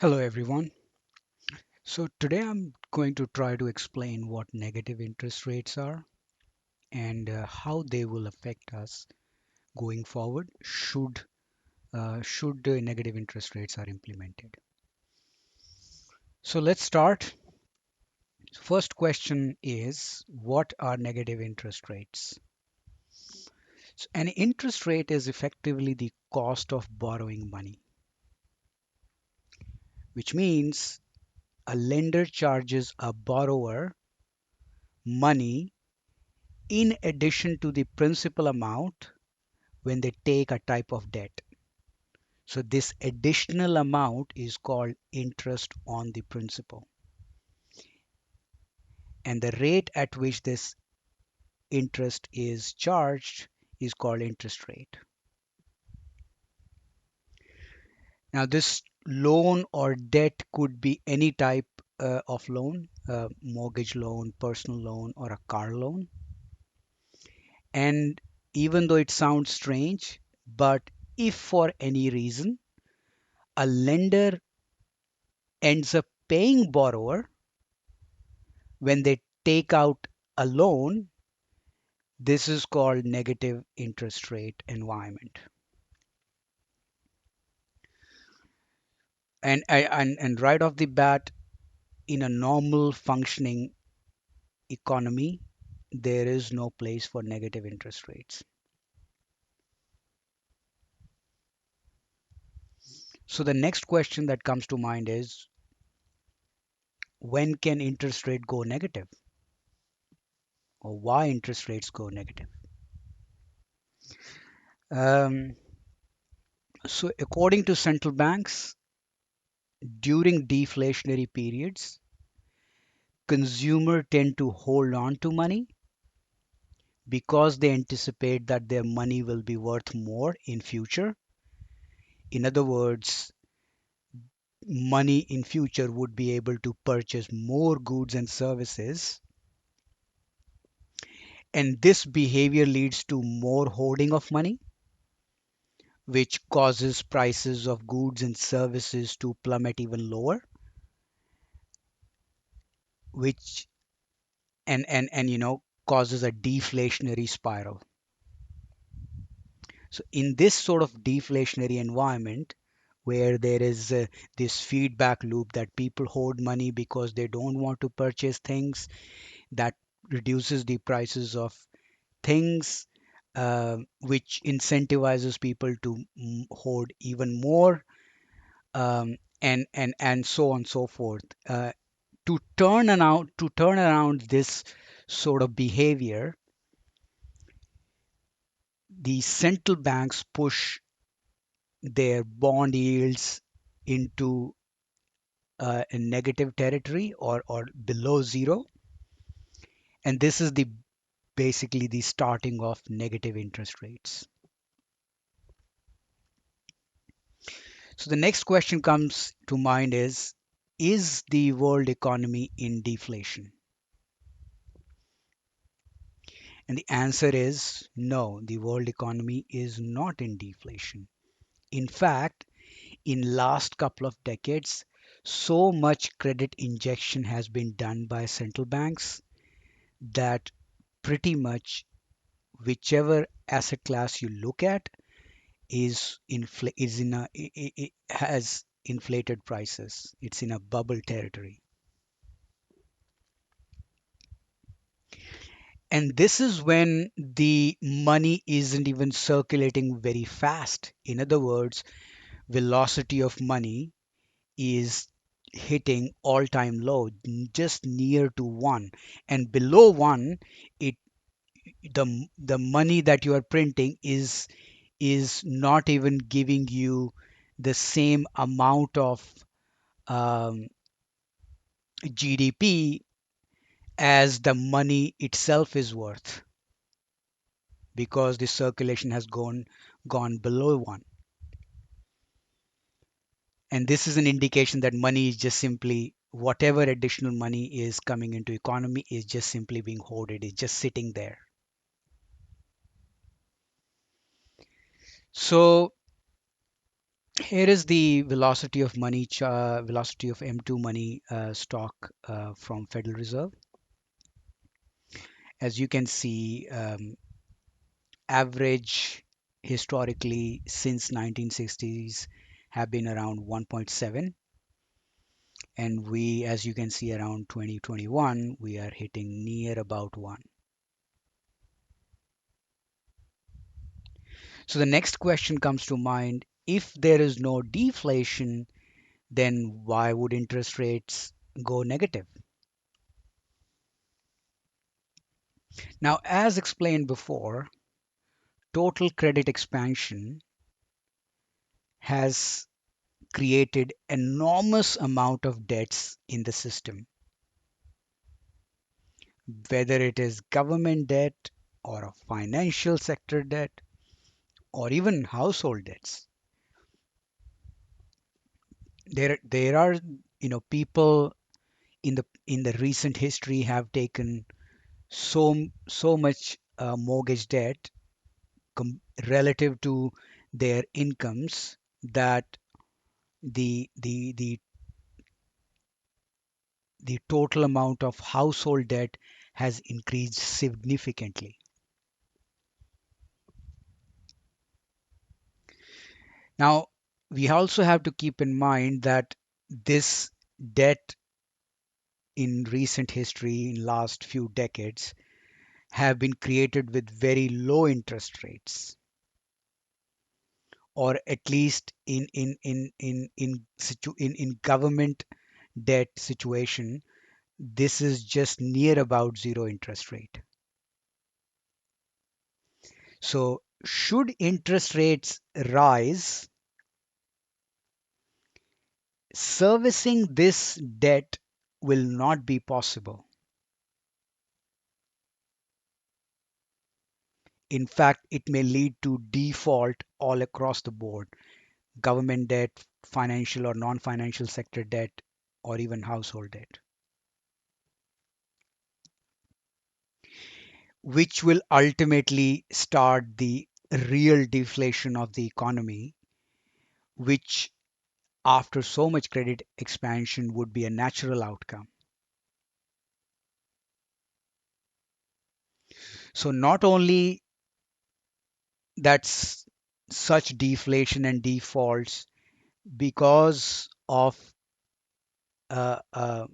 Hello everyone. So today I'm going to try to explain what negative interest rates are and how they will affect us going forward should negative interest rates are implemented. So let's start. First question is, what are negative interest rates? So an interest rate is effectively the cost of borrowing money, which means a lender charges a borrower money in addition to the principal amount when they take a type of debt. So this additional amount is called interest on the principal. And the rate at which this interest is charged is called interest rate. Now, this loan or debt could be any type of loan, mortgage loan, personal loan, or a car loan. And even though it sounds strange, but if for any reason a lender ends up paying borrower when they take out a loan, this is called negative interest rate environment. And right off the bat, in a normal functioning economy, there is no place for negative interest rates. So the next question that comes to mind is, when can interest rate go negative, or why interest rates go negative? Um, so according to central banks, during deflationary periods, consumers tend to hold on to money because they anticipate that their money will be worth more in future. In other words, money in future would be able to purchase more goods and services, and this behavior leads to more hoarding of money, which causes prices of goods and services to plummet even lower, which and causes a deflationary spiral. So in this sort of deflationary environment, where there is this feedback loop that people hoard money because they don't want to purchase things, that reduces the prices of things, which incentivizes people to hoard even more, and so on and so forth. To turn around this sort of behavior, the central banks push their bond yields into a negative territory, or below zero, and this is the basically the starting of negative interest rates. So the next question comes to mind is the world economy in deflation? And the answer is no, the world economy is not in deflation. In fact, in last couple of decades, so much credit injection has been done by central banks that pretty much whichever asset class you look at is in a it has inflated prices. It's in a bubble territory. And this is when the money isn't even circulating very fast. In other words, velocity of money is hitting all-time low, just near to one. And below one, it the money that you are printing is not even giving you the same amount of um, GDP as the money itself is worth, because the circulation has gone below one. And this is an indication that money is just simply, whatever additional money is coming into economy is just simply being hoarded, it's just sitting there. So Here is the velocity of money, velocity of M2 money stock from Federal Reserve. As you can see, average historically since 1960s have been around 1.7, and we, as you can see, around 2021 we are hitting near about 1. So the next question comes to mind: if there is no deflation, then why would interest rates go negative? Now, as explained before, total credit expansion has created enormous amount of debts in the system, whether it is government debt or a financial sector debt or even household debts. There are, people in the recent history have taken so much mortgage debt relative to their incomes that the the total amount of household debt has increased significantly. Now, we also have to keep in mind that this debt in recent history, in last few decades, have been created with very low interest rates, or at least in government debt situation, this is just near about zero interest rate. So, should interest rates rise, servicing this debt will not be possible. In fact, it may lead to default all across the board: government debt, financial or non financial sector debt, or even household debt, which will ultimately start the real deflation of the economy, which, after so much credit expansion, would be a natural outcome. So, not only that's such deflation and defaults because of uh,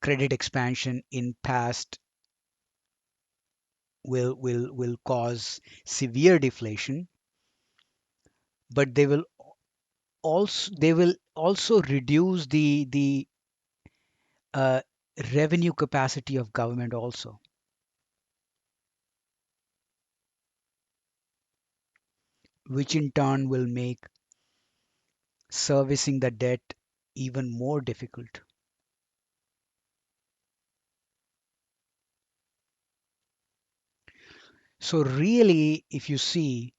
credit expansion in past will cause severe deflation, but they will also reduce the uh, revenue capacity of government also, which in turn will make servicing the debt even more difficult. So really, if you see,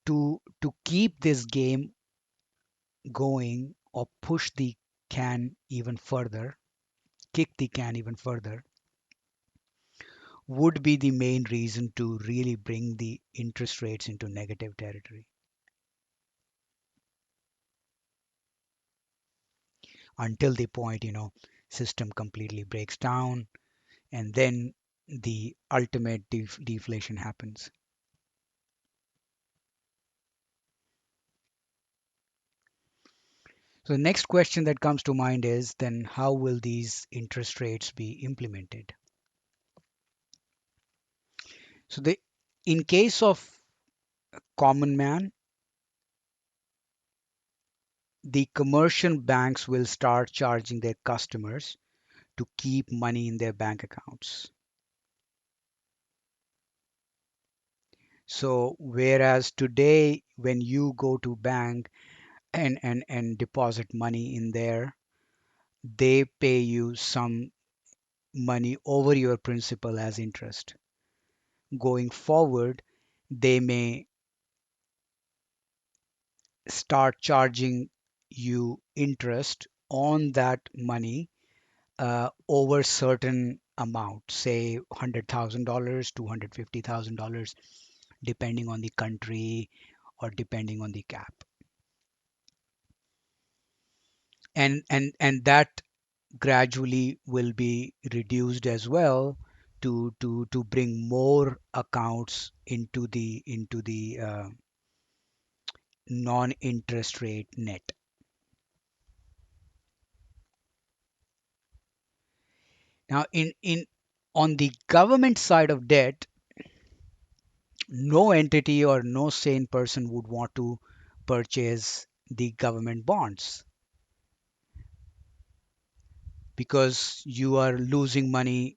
to keep this game going or push the can even further, kick the can even further, would be the main reason to really bring the interest rates into negative territory until the point, system completely breaks down, and then the ultimate deflation happens. So the next question that comes to mind is, then how will these interest rates be implemented? So in case of common man, the commercial banks will start charging their customers to keep money in their bank accounts. So whereas today when you go to bank and deposit money in there, they pay you some money over your principal as interest. Going forward, they may start charging you interest on that money over certain amount, say $100,000, $250,000, depending on the country or depending on the cap. And that gradually will be reduced as well to bring more accounts into the non-interest rate net. Now, in on the government side of debt, no entity or no sane person would want to purchase the government bonds because you are losing money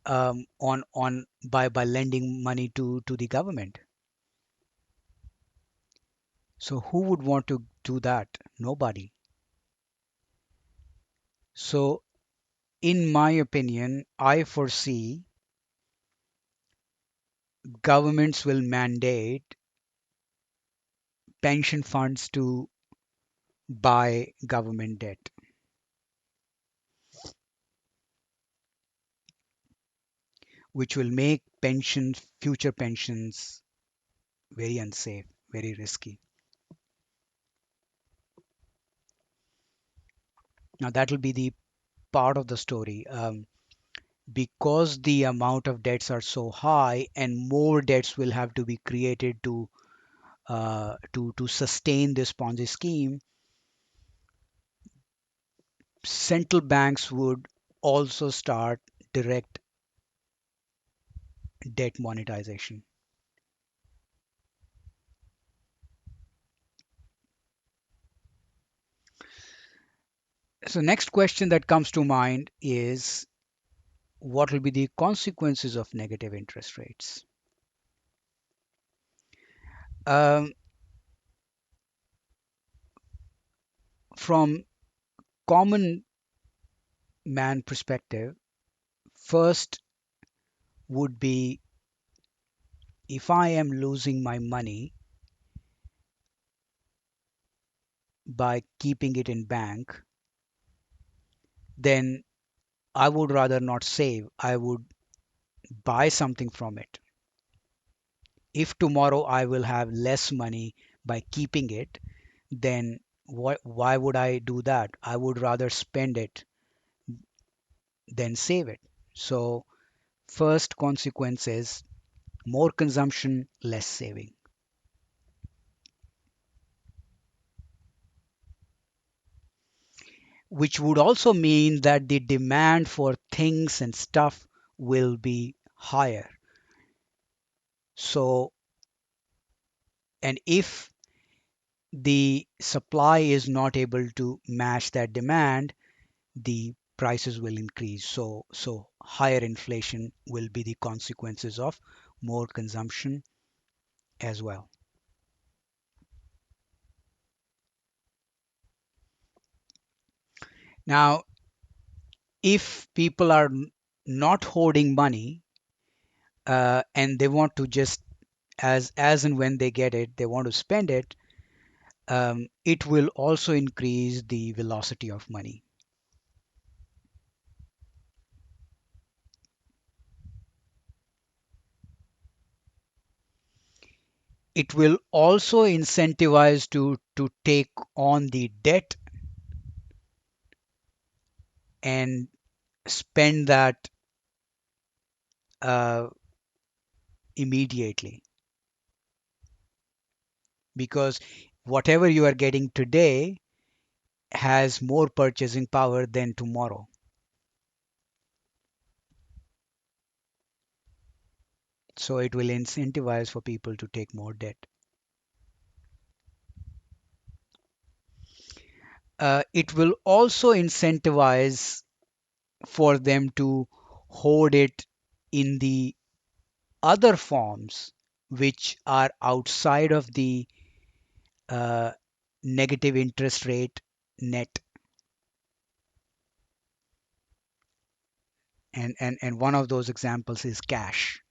on by lending money to the government. So who would want to do that? Nobody. So in my opinion, I foresee governments will mandate pension funds to buy government debt, which will make future pensions very unsafe, very risky. Now that will be the part of the story. Because the amount of debts are so high, and more debts will have to be created to sustain this Ponzi scheme, central banks would also start direct debt monetization. So next question that comes to mind is what will be the consequences of negative interest rates? Um, from common man perspective, first would be if I am losing my money by keeping it in bank, then I would rather not save. I would buy something from it. If tomorrow I will have less money by keeping it, then why would I do that? I would rather spend it than save it. So, first consequence is more consumption, less saving, which would also mean that the demand for things and stuff will be higher. So, and if the supply is not able to match that demand, the prices will increase. So higher inflation will be the consequences of more consumption as well. Now, if people are not hoarding money and they want to just as and when they get it, they want to spend it, it will also increase the velocity of money. It will also incentivize to take on the debt and spend that uh, immediately, because whatever you are getting today has more purchasing power than tomorrow. So it will incentivize for people to take more debt. It will also incentivize for them to hoard it in the other forms which are outside of the uh, negative interest rate net. And one of those examples is cash.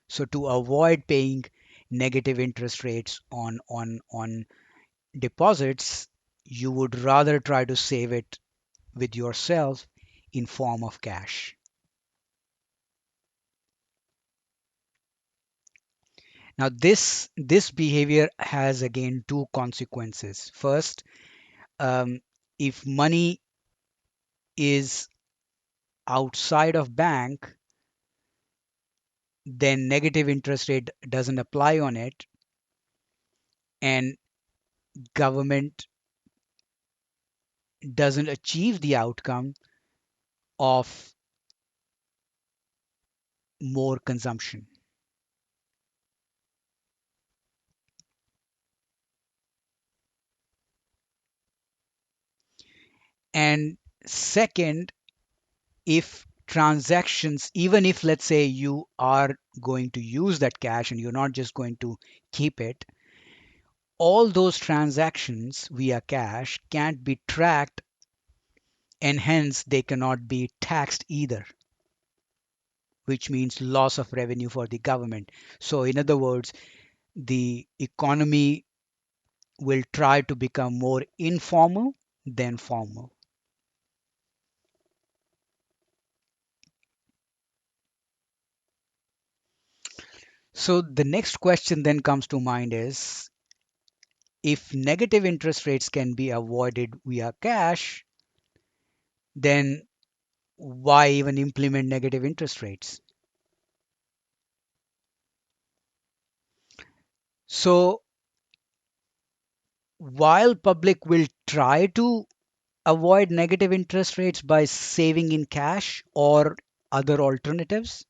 So to avoid paying negative interest rates on deposits, you would rather try to save it with yourself in form of cash. Now, this behavior has again two consequences. First, um, if money is outside of bank, then negative interest rate doesn't apply on it, and government doesn't achieve the outcome of more consumption. And second, if transactions, even if let's say you are going to use that cash and you're not just going to keep it, all those transactions via cash can't be tracked and hence they cannot be taxed either, which means loss of revenue for the government. So, in other words, the economy will try to become more informal than formal. So, the next question then comes to mind is, if negative interest rates can be avoided via cash, then why even implement negative interest rates? So, while public will try to avoid negative interest rates by saving in cash or other alternatives,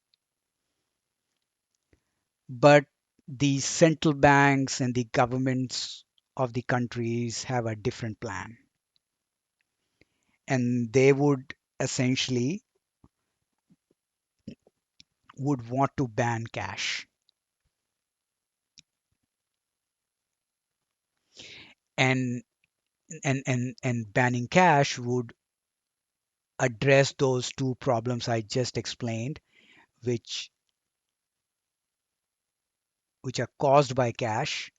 but the central banks and the governments of the countries have a different plan, and they would essentially would want to ban cash, and and banning cash would address those two problems I just explained, which which are caused by cash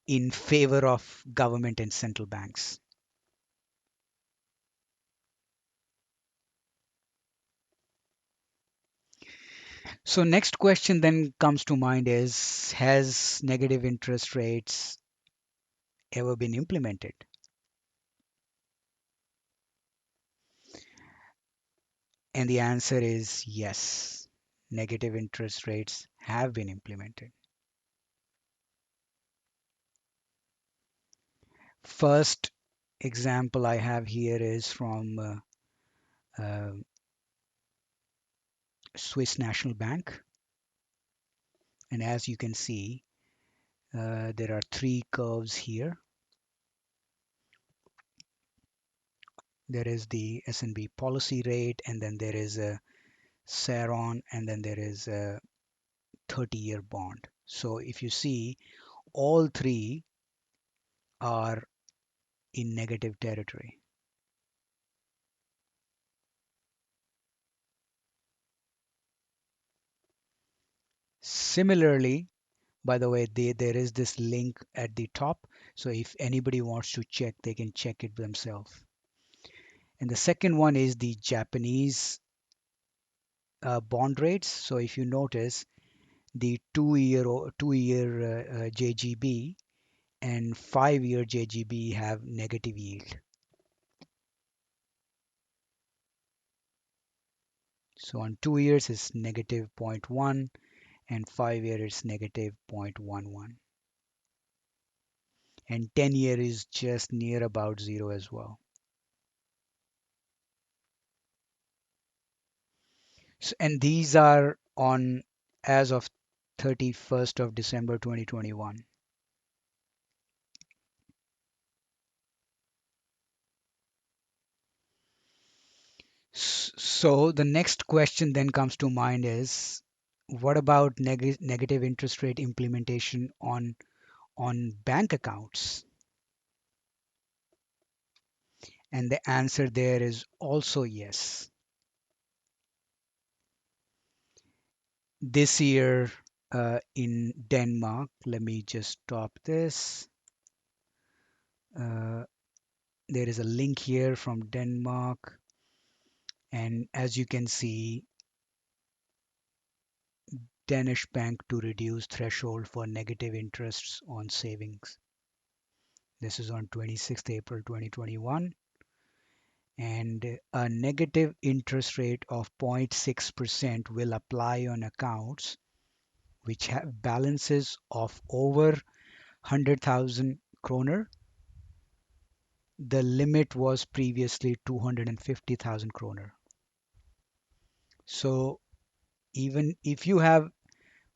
in favor of government and central banks. So next question then comes to mind is, has negative interest rates ever been implemented? And the answer is yes. Negative interest rates have been implemented. First example I have here is from uh, Swiss National Bank. And as you can see, there are three curves here. There is the S&B policy rate, and then there is a Saron, and then there is a 30-year bond. So if you see, all three are in negative territory. Similarly, by the way, there is this link at the top. So if anybody wants to check, they can check it themselves. And the second one is the Japanese bond rates. So if you notice, the 2-year JGB and 5-year JGB have negative yield. So on 2 years it's negative zero point 0.1 and 5 year is negative 0.11, and 10-year is just near about zero as well. So, and these are on as of 31st of December 2021. So the next question then comes to mind is, what about negative interest rate implementation on bank accounts? And the answer there is also yes. This year in Denmark, let me just stop this. Uh, there is a link here from Denmark, and as you can see, Danish bank to reduce threshold for negative interests on savings. This is on 26th April 2021. And a negative interest rate of 0.6% will apply on accounts which have balances of over 100,000 kroner. The limit was previously 250,000 kroner. So even if you have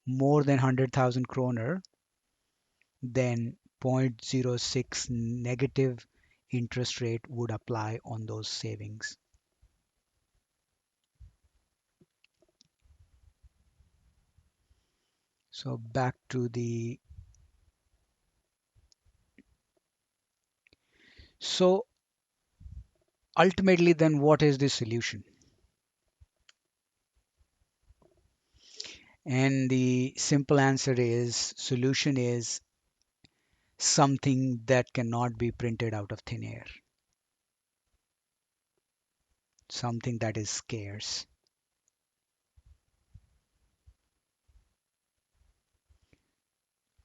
more than 100,000 kroner, then zero point zero 0.06 negative interest rate would apply on those savings. So back to the so ultimately then what is the solution? And the simple answer is solution is something that cannot be printed out of thin air, something that is scarce.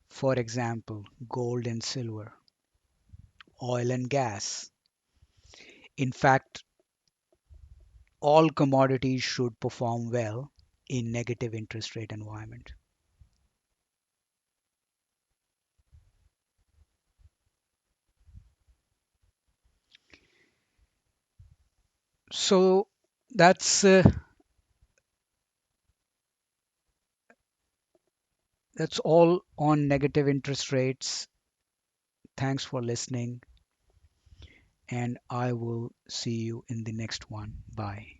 For example, gold and silver, oil and gas. In fact, all commodities should perform well in negative interest rate environment. So that's uh, that's all on negative interest rates. Thanks for listening, and I will see you in the next one. Bye.